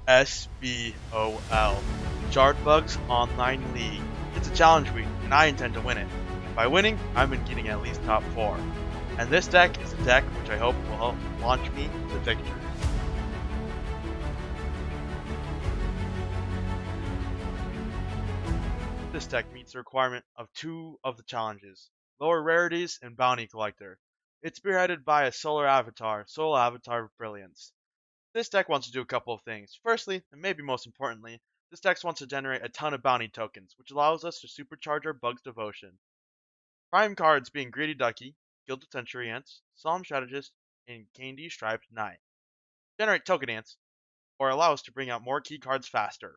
SBOL, Shard Bugs Online League. It's a challenge week, and I intend to win it. By winning, I'm in getting at least top 4. And this deck is a deck which I hope will help launch me to victory. This deck meets the requirement of 2 of the challenges, lower rarities and bounty collector. It's spearheaded by a solar avatar of brilliance. This deck wants to do a couple of things. Firstly, and maybe most importantly, this deck wants to generate a ton of bounty tokens, which allows us to supercharge our Bug's devotion. Prime cards being Greedy Ducky, Gilded Century Ants, Solemn Strategist, and Candy Striped Knight. Generate token ants, or allow us to bring out more key cards faster.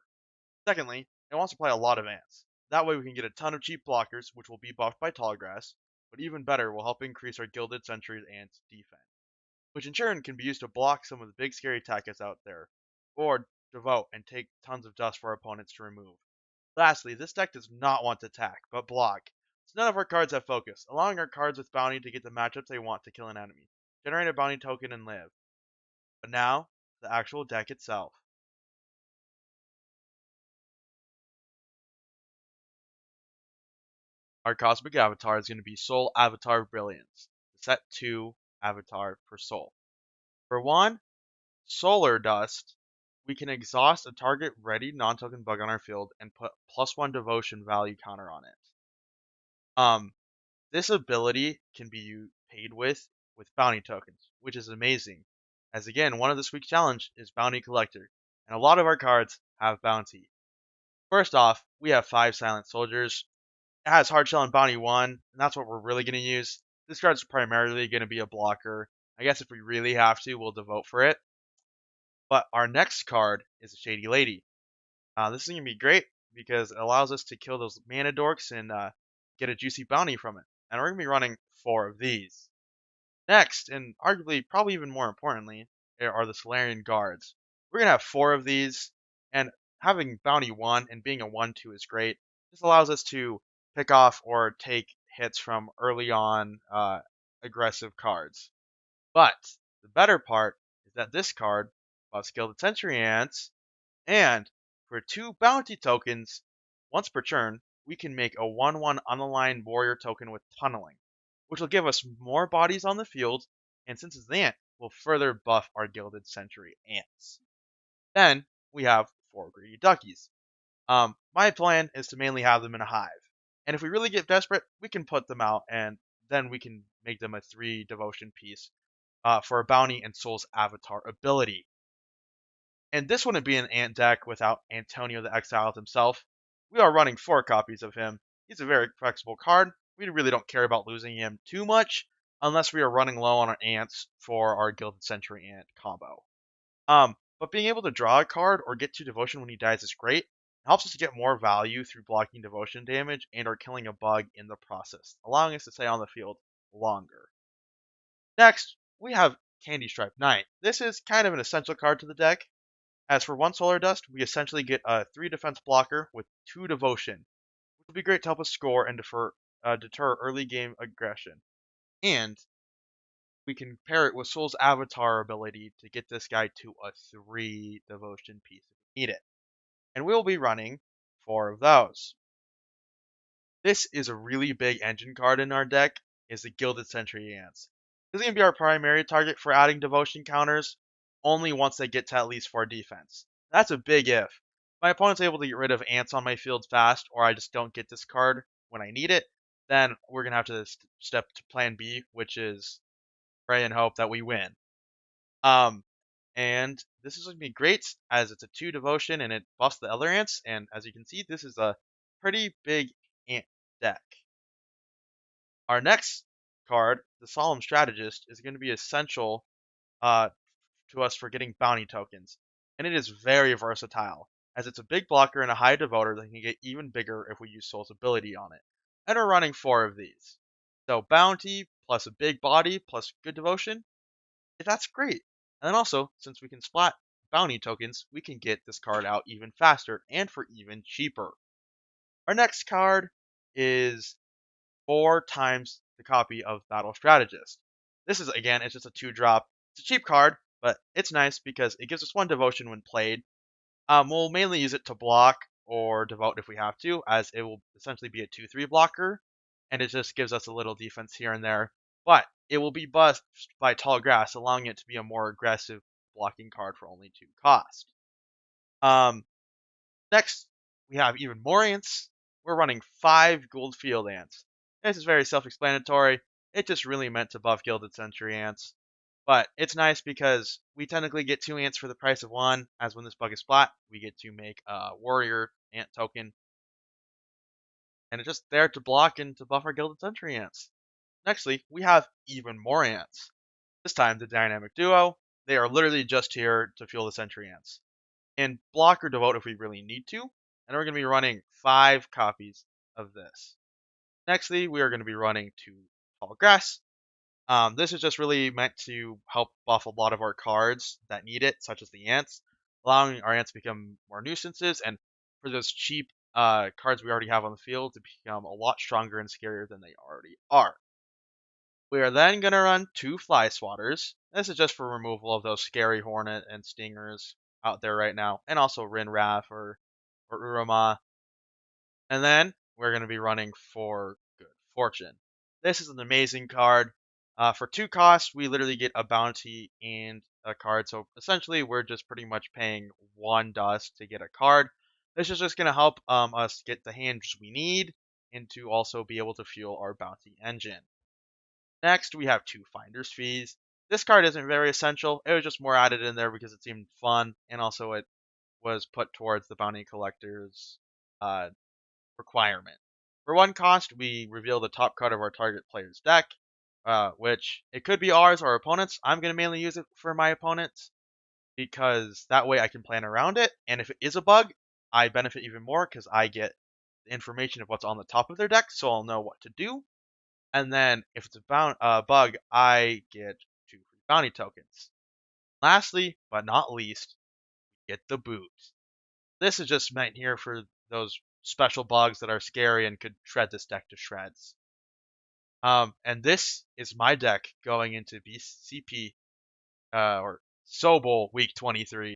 Secondly, it wants to play a lot of ants. That way we can get a ton of cheap blockers, which will be buffed by Tall Grass, but even better will help increase our Gilded Century Ants defense, which in turn can be used to block some of the big scary attackers out there, or devote and take tons of dust for our opponents to remove. Lastly, this deck does not want to attack, but block, so none of our cards have focus, allowing our cards with bounty to get the matchups they want to kill an enemy, generate a bounty token, and live. But now, the actual deck itself. Our Cosmic Avatar is going to be Soul Avatar of Brilliance, set 2 avatar per soul. For 1, Solar Dust, we can exhaust a target ready non-token bug on our field and put +1 devotion value counter on it. This ability can be paid with bounty tokens, which is amazing. As again, one of this week's challenge is bounty collector, and a lot of our cards have bounty. First off, we have 5 silent soldiers. It has hard shell and bounty 1, and that's what we're really going to use. This card's primarily going to be a blocker. I guess if we really have to, we'll devote for it. But our next card is a Shady Lady. This is going to be great because it allows us to kill those mana dorks and get a juicy bounty from it. And we're going to be running 4 of these. Next, and arguably probably even more importantly, are the Solarian Guards. We're going to have 4 of these, and having bounty 1 and being a 1/2 is great. This allows us to pick off or take hits from early on aggressive cards. But the better part is that this card buffs Gilded Century Ants, and for 2 bounty tokens, once per turn, we can make a 1/1 unaligned warrior token with tunneling, which will give us more bodies on the field, and since it's an ant, will further buff our Gilded Century Ants. Then we have 4 Greedy Duckies. My plan is to mainly have them in a hive, and if we really get desperate, we can put them out, and then we can make them a 3 devotion piece for a bounty and Soul's Avatar ability. And this wouldn't be an ant deck without Antonio the Exiled himself. We are running 4 copies of him. He's a very flexible card. We really don't care about losing him too much, unless we are running low on our ants for our Gilded Century Ant combo. But being able to draw a card or get 2 devotion when he dies is great. It helps us to get more value through blocking devotion damage and or killing a bug in the process, allowing us to stay on the field longer. Next, we have Candy Striped Knight. This is kind of an essential card to the deck. As for 1 Solar Dust, we essentially get a 3 defense blocker with 2 devotion, which will be great to help us score and deter early game aggression. And we can pair it with Soul's Avatar ability to get this guy to a 3 devotion piece if we need it. And we'll be running 4 of those. This is a really big engine card in our deck, is the Gilded Century Ants. This is going to be our primary target for adding devotion counters, only once they get to at least 4 defense. That's a big if. My opponent's able to get rid of ants on my field fast, or I just don't get this card when I need it, then we're going to have to step to plan B, which is pray and hope that we win. And this is going to be great as it's a 2 devotion and it buffs the other ants, and as you can see, this is a pretty big ant deck. Our next card, the Solemn Strategist, is going to be essential to us for getting bounty tokens, and it is very versatile, as it's a big blocker and a high devoter that can get even bigger if we use Soul's ability on it. And we're running 4 of these. So bounty plus a big body plus good devotion, that's great. And then also, since we can splat bounty tokens, we can get this card out even faster and for even cheaper. Our next card is 4 times the copy of Battle Strategist. This is, again, it's just a 2-drop. It's a cheap card, but it's nice because it gives us 1 devotion when played, We'll mainly use it to block or devote if we have to, as it will essentially be a 2/3 blocker, and it just gives us a little defense here and there. But it will be buffed by Tall Grass, allowing it to be a more aggressive blocking card for only 2 cost. Um, Next, we have even more ants. We're running 5 gold field ants. This is very self-explanatory. It just really meant to buff Gilded Century ants. But it's nice because we technically get 2 ants for the price of 1, as when this bug is flat, we get to make a warrior ant token. And it's just there to block and to buff our Gilded Century ants. Nextly, we have even more ants. This time, the Dynamic Duo. They are literally just here to fuel the Century ants. And block or devote if we really need to. And we're going to be running 5 copies of this. Nextly, we are going to be running 2 Tall Grass. This is just really meant to help buff a lot of our cards that need it, such as the ants, allowing our ants to become more nuisances, and for those cheap cards we already have on the field to become a lot stronger and scarier than they already are. We are then going to run 2 Fly Swatters. This is just for removal of those scary Hornet and Stingers out there right now, and also Rinrath or Urama. And then we're going to be running for Good Fortune. This is an amazing card. For 2 costs, we literally get a bounty and a card. So essentially, we're just pretty much paying 1 dust to get a card. This is just going to help us get the hands we need and to also be able to fuel our bounty engine. Next, we have 2 Finder's Fees. This card isn't very essential. It was just more added in there because it seemed fun, and also it was put towards the bounty collector's uh, requirement. For 1 cost, we reveal the top card of our target player's deck, which it could be ours or opponents. I'm going to mainly use it for my opponents because that way I can plan around it. And if it is a bug, I benefit even more because I get the information of what's on the top of their deck, so I'll know what to do. And then if it's a bug, I get 2 free bounty tokens. Lastly, but not least, get the boot. This is just meant here for those special bugs that are scary and could shred this deck to shreds. And this is my deck going into BCP or SBOL Week 23.